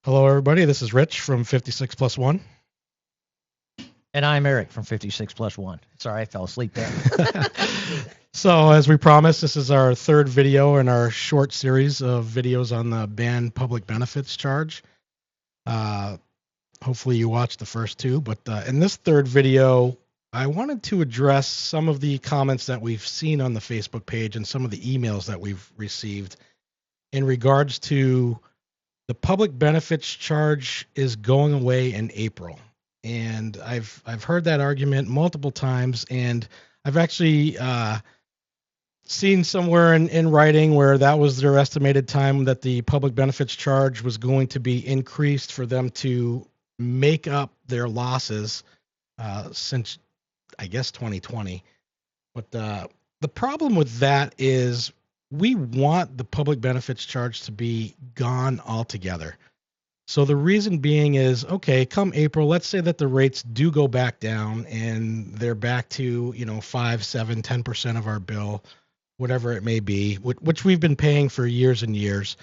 Hello, everybody. This is Rich from 56 Plus One. And I'm Eric from 56 Plus One. Sorry, I fell asleep there. So, as we promised, this is our third video in our short series of videos on the banned public benefits charge. Hopefully, you watched the first two, but in this third video, I wanted to address some of the comments that we've seen on the Facebook page and some of the emails that we've received in regards to the public benefits charge is going away in April. And I've heard that argument multiple times, and I've actually seen somewhere in writing where that was their estimated time that the public benefits charge was going to be increased for them to make up their losses since, I guess, 2020. But the problem with that is we want the public benefits charge to be gone altogether. So the reason being is, okay, come April, let's say that the rates do go back down and they're back to, 5, 7, 10% of our bill, whatever it may be, which we've been paying for years and years.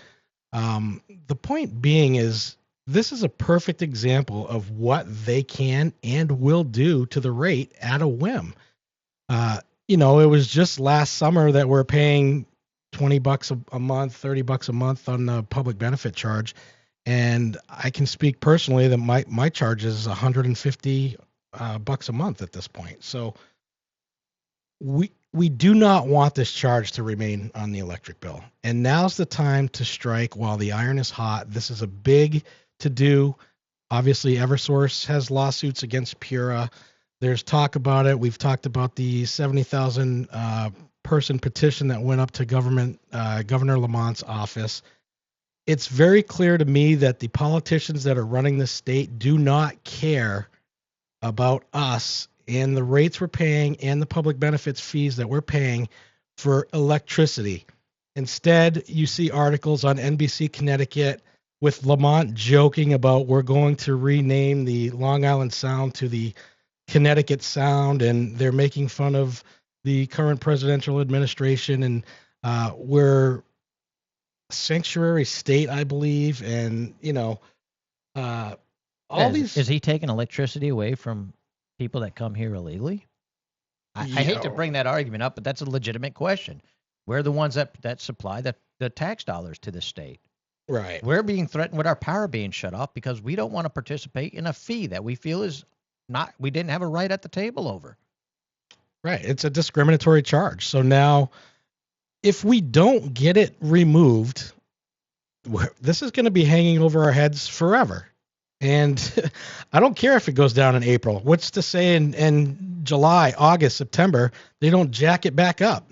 The point being is this is a perfect example of what they can and will do to the rate at a whim. It was just last summer that we're paying $20 a month, $30 a month on the public benefit charge. And I can speak personally that my charge is $150 bucks a month at this point. So we do not want this charge to remain on the electric bill. And now's the time to strike while the iron is hot. This is a big to do. Obviously, Eversource has lawsuits against Pura. There's talk about it. We've talked about the 70,000 person petition that went up to Governor Lamont's office. It's very clear to me that the politicians that are running the state do not care about us and the rates we're paying and the public benefits fees that we're paying for electricity. Instead, you see articles on NBC Connecticut with Lamont joking about we're going to rename the Long Island Sound to the Connecticut Sound, and they're making fun of the current presidential administration, and we're sanctuary state, I believe, and all these. Is he taking electricity away from people that come here illegally? I hate to bring that argument up, but that's a legitimate question. We're the ones that supply the tax dollars to the state. Right. We're being threatened with our power being shut off because we don't want to participate in a fee that we feel is not, we didn't have a right at the table over. Right. It's a discriminatory charge. So now, if we don't get it removed, this is going to be hanging over our heads forever. And I don't care if it goes down in April. What's to say in July, August, September, they don't jack it back up,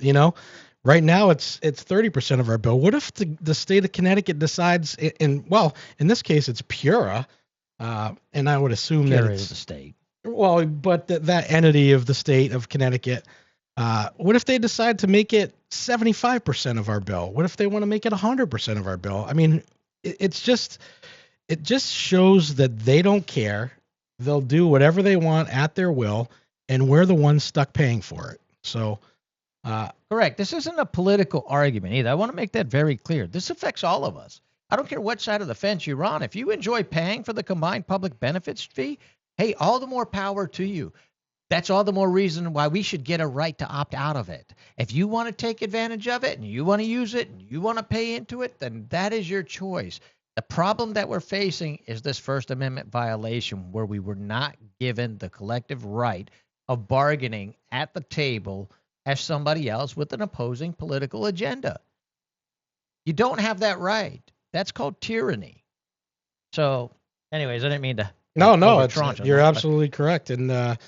Right now, it's 30% of our bill. What if the state of Connecticut decides, in this case, it's Pura, and I would assume Pura that it's is the state. Well, but that entity of the state of Connecticut, what if they decide to make it 75% of our bill? What if they want to make it 100% of our bill? I mean, it just shows that they don't care. They'll do whatever they want at their will, and we're the ones stuck paying for it. So, correct. This isn't a political argument either. I want to make that very clear. This affects all of us. I don't care what side of the fence you're on. If you enjoy paying for the combined public benefits fee, hey, all the more power to you. That's all the more reason why we should get a right to opt out of it. If you want to take advantage of it and you want to use it and you want to pay into it, then that is your choice. The problem that we're facing is this First Amendment violation where we were not given the collective right of bargaining at the table as somebody else with an opposing political agenda. You don't have that right. That's called tyranny. So, anyways, I didn't mean to. No, you're absolutely correct. And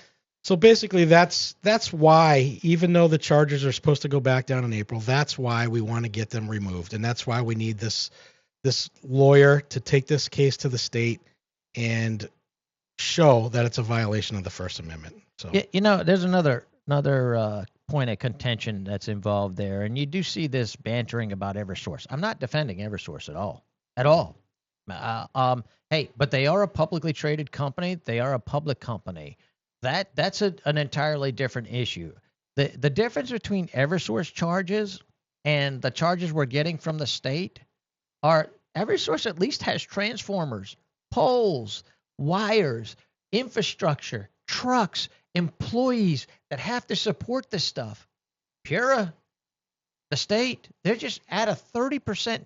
so basically, that's why, even though the charges are supposed to go back down in April, that's why we want to get them removed, and that's why we need this lawyer to take this case to the state and show that it's a violation of the First Amendment. So there's another point of contention that's involved there, and you do see this bantering about Eversource. I'm not defending Eversource at all. Hey, but they are a publicly traded company. They are a public company. That's an entirely different issue. The difference between Eversource charges and the charges we're getting from the state are Eversource at least has transformers, poles, wires, infrastructure, trucks, employees that have to support this stuff. Pura, the state, they're just at a 30%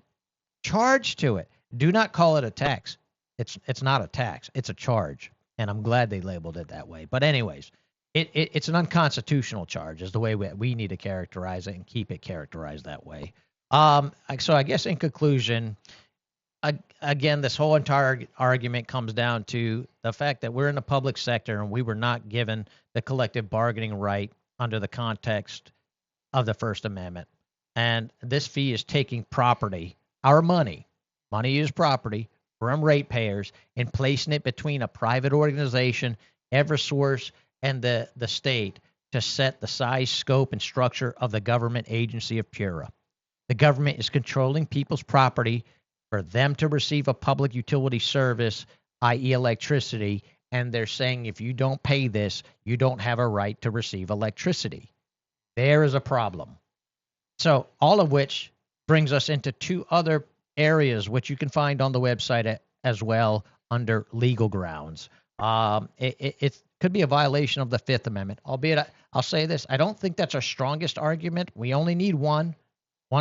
charge to it. Do not call it a tax. It's not a tax. It's a charge. And I'm glad they labeled it that way. But anyways, it's an unconstitutional charge is the way we need to characterize it and keep it characterized that way. So I guess in conclusion, again, this whole entire argument comes down to the fact that we're in the public sector and we were not given the collective bargaining right under the context of the First Amendment. And this fee is taking property, our money is property, from ratepayers and placing it between a private organization, Eversource, and the state to set the size, scope, and structure of the government agency of PURA. The government is controlling people's property for them to receive a public utility service, i.e. electricity, and they're saying if you don't pay this, you don't have a right to receive electricity. There is a problem. So all of which brings us into two other areas, which you can find on the website as well under legal grounds. It could be a violation of the Fifth Amendment, albeit I'll say this. I don't think that's our strongest argument. We only need one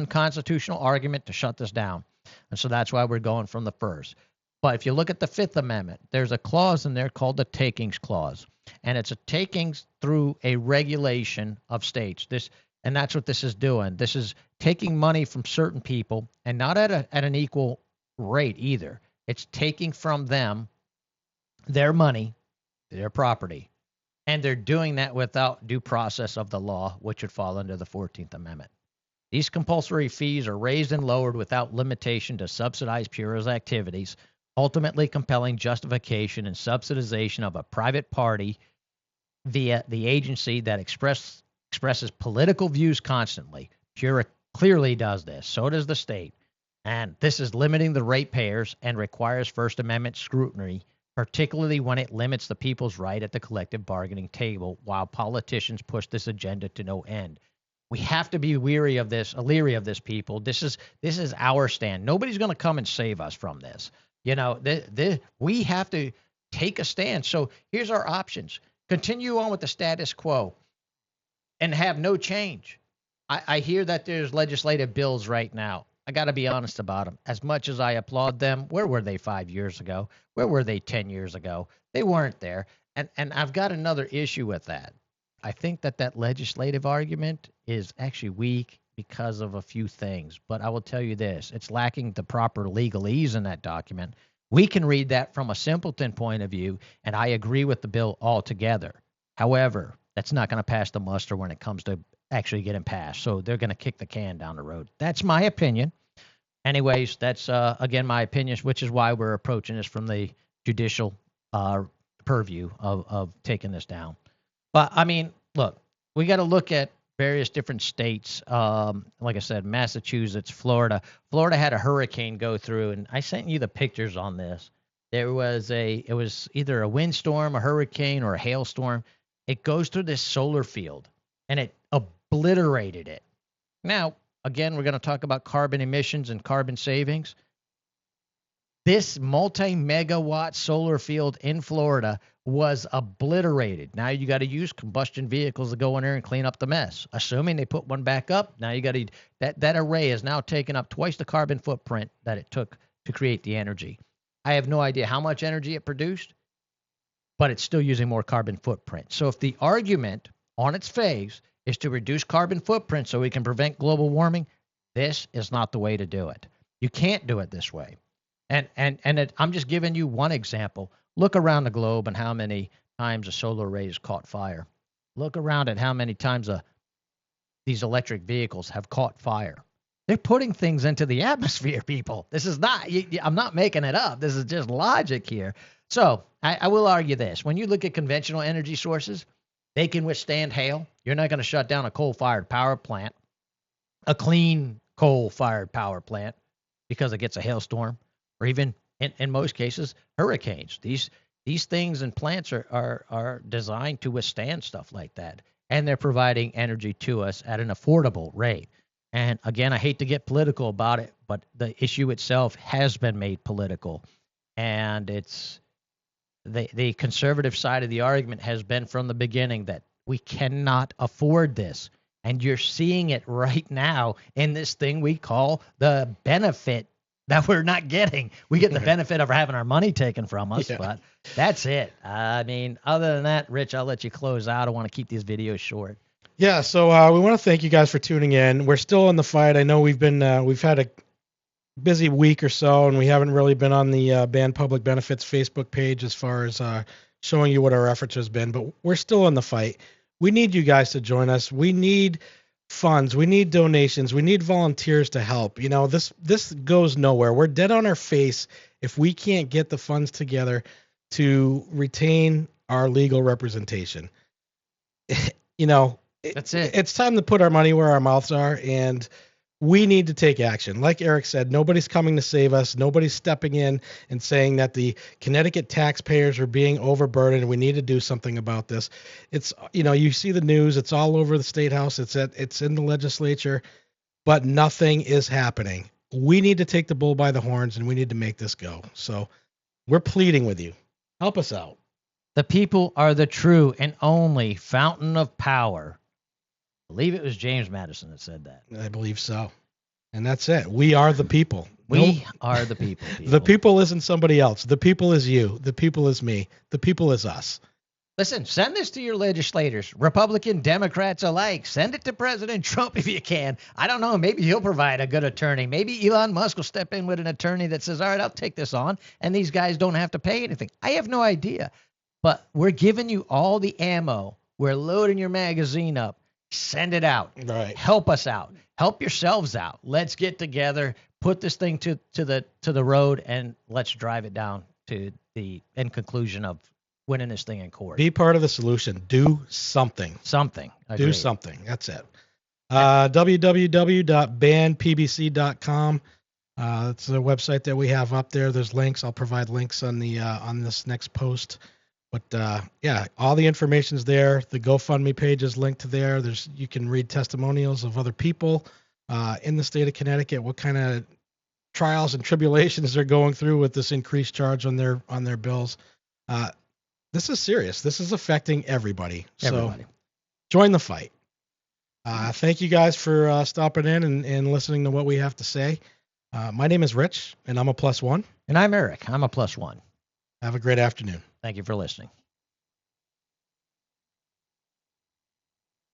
constitutional argument to shut this down. And so that's why we're going from the first. But if you look at the Fifth Amendment, there's a clause in there called the Takings Clause. And it's a takings through a regulation of states. And that's what this is doing. This is taking money from certain people and not at an equal rate either. It's taking from them their money, their property, and they're doing that without due process of the law, which would fall under the 14th Amendment. These compulsory fees are raised and lowered without limitation to subsidize PURA's activities, ultimately compelling justification and subsidization of a private party via the agency that expresses political views constantly. PURA clearly does this. So does the state. And this is limiting the ratepayers and requires First Amendment scrutiny, particularly when it limits the people's right at the collective bargaining table while politicians push this agenda to no end. We have to be leery of this, people. This is our stand. Nobody's going to come and save us from this. We have to take a stand. So here's our options. Continue on with the status quo and have no change. I hear that there's legislative bills right now. I got to be honest about them. As much as I applaud them, where were they 5 years ago? Where were they 10 years ago? They weren't there. And I've got another issue with that. I think that legislative argument is actually weak because of a few things. But I will tell you this. It's lacking the proper legalese in that document. We can read that from a simpleton point of view, and I agree with the bill altogether. However, that's not going to pass the muster when it comes to actually getting passed. So they're going to kick the can down the road. That's my opinion. Anyways, that's, again, my opinion, which is why we're approaching this from the judicial purview of taking this down. But, I mean, look, we got to look at various different states. Like I said, Massachusetts, Florida. Florida had a hurricane go through, and I sent you the pictures on this. It was either a windstorm, a hurricane, or a hailstorm. It goes through this solar field, and it obliterated it. Now, again, we're going to talk about carbon emissions and carbon savings. This multi-megawatt solar field in Florida was obliterated. Now you got to use combustion vehicles to go in there and clean up the mess. Assuming they put one back up, now you got to that array has now taken up twice the carbon footprint that it took to create the energy. I have no idea how much energy it produced, but it's still using more carbon footprint. So if the argument on its face is to reduce carbon footprint so we can prevent global warming, this is not the way to do it. You can't do it this way. I'm just giving you one example. Look around the globe and how many times a solar array has caught fire. Look around at how many times these electric vehicles have caught fire. They're putting things into the atmosphere, people. This is not, I'm not making it up. This is just logic here. So I will argue this. When you look at conventional energy sources, they can withstand hail. You're not going to shut down a coal-fired power plant, a clean coal-fired power plant, because it gets a hailstorm, or even in most cases, hurricanes. These things and plants are designed to withstand stuff like that, and they're providing energy to us at an affordable rate. And again, I hate to get political about it, but the issue itself has been made political. And it's the conservative side of the argument has been from the beginning that we cannot afford this. And you're seeing it right now in this thing we call the benefit that we're not getting. We get the benefit of having our money taken from us, but that's it. I mean, other than that, Rich, I'll let you close out. I want to keep these videos short. Yeah, so we want to thank you guys for tuning in. We're still in the fight. I know we've had a busy week or so, and we haven't really been on the Ban Public Benefits Facebook page as far as showing you what our efforts has been, but we're still in the fight. We need you guys to join us. We need funds. We need donations. We need volunteers to help. You know, this goes nowhere. We're dead on our face if we can't get the funds together to retain our legal representation. You know, that's it. It's time to put our money where our mouths are, and we need to take action. Like Eric said, nobody's coming to save us. Nobody's stepping in and saying that the Connecticut taxpayers are being overburdened and we need to do something about this. It's, you know, you see the news, it's all over the state house, it's in the legislature, but nothing is happening. We need to take the bull by the horns and we need to make this go. So we're pleading with you. Help us out. The people are the true and only fountain of power. I believe it was James Madison that said that. I believe so. And that's it. We are the people. We are the people. The people isn't somebody else. The people is you. The people is me. The people is us. Listen, send this to your legislators, Republican, Democrats alike. Send it to President Trump if you can. I don't know. Maybe he'll provide a good attorney. Maybe Elon Musk will step in with an attorney that says, all right, I'll take this on, and these guys don't have to pay anything. I have no idea. But we're giving you all the ammo. We're loading your magazine up. Send it out. Right. Help us out. Help yourselves out. Let's get together, put this thing to the road, and let's drive it down to the end conclusion of winning this thing in court. Be part of the solution. Do something. Something. Agreed. Do something. That's it. www.banpbc.com. It's the website that we have up there. There's links. I'll provide links on the on this next post. But yeah, all the information's there. The GoFundMe page is linked to there. You can read testimonials of other people in the state of Connecticut, what kind of trials and tribulations they're going through with this increased charge on their bills. This is serious. This is affecting everybody. So join the fight. Thank you guys for stopping in and listening to what we have to say. My name is Rich, and I'm a +1. And I'm Eric. I'm a +1. Have a great afternoon. Thank you for listening.